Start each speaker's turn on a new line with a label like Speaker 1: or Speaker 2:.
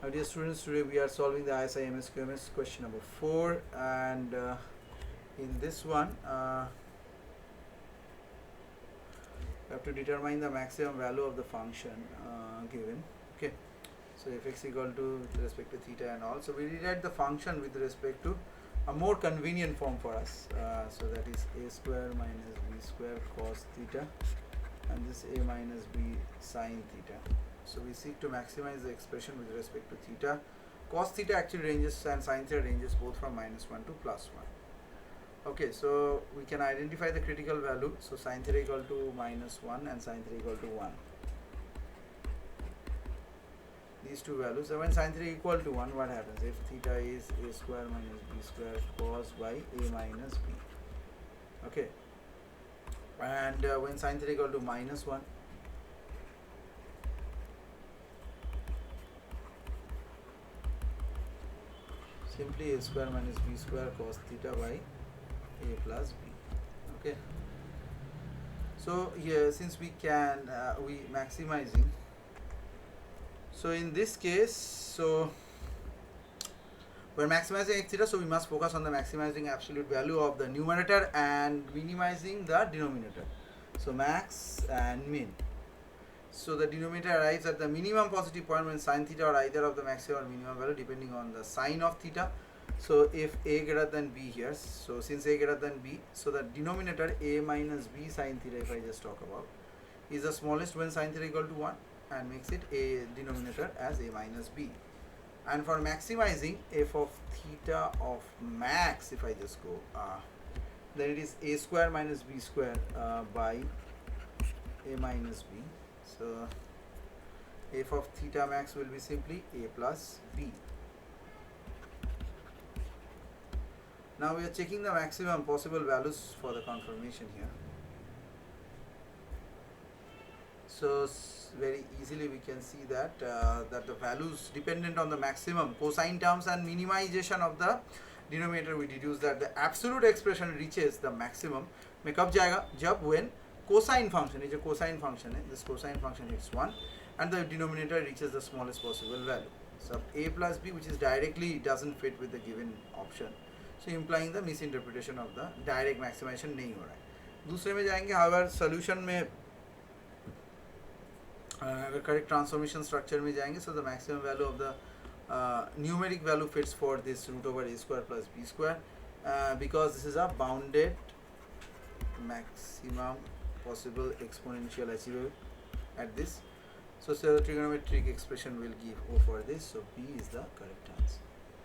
Speaker 1: Dear students, today we are solving the ISI MSQMS question number 4, and in this one we have to determine the maximum value of the function given. Okay, so fx equal to with respect to theta and all. So we rewrite the function with respect to a more convenient form for us. So that is a square minus b square cos theta, and this a minus b sin theta. So we seek to maximize the expression with respect to theta. Cos theta actually ranges and sin theta ranges both from -1 to +1. Okay, so we can identify the critical value. So sin theta equal to -1 and sin theta equal to 1. These two values. So when sin theta equal to 1, what happens? If theta is a square minus b square cos by a minus b. Okay, and when sin theta equal to -1, simply a square minus b square cos theta by a plus b. Okay, so here since we can we maximizing, so in this case, so we're maximizing x theta, so we must focus on the maximizing absolute value of the numerator and minimizing the denominator. So max and min. So the denominator arrives at the minimum positive point when sin theta or either of the maximum or minimum value depending on the sign of theta. So if a greater than b here, so since a greater than b, so the denominator a minus b sin theta, if I just talk about, is the smallest when sin theta equal to 1 and makes it a denominator as a minus b. And for maximizing f of theta of max, if I just go, then it is a square minus b square by a minus b. So f of theta max will be simply a plus b. Now we are checking the maximum possible values for the confirmation here. So very easily we can see that that the values dependent on the maximum cosine terms and minimization of the denominator, we deduce that the absolute expression reaches the maximum में कब जाएगा? जब when cosine function, ये जो cosine function है, this cosine function hits 1 and the denominator reaches the smallest possible value. So a plus b, which is directly doesn't fit with the given option, so implying the misinterpretation of the direct maximization नहीं हो रहा है. दूसरे में जाएंगे, however solution में अगर correct transformation structure में जाएंगे, so the maximum value of the numeric value fits for this root over a square plus b square because this is a bounded maximum possible exponential achievable at this. So the trigonometric expression will give O for this, so B is the correct answer.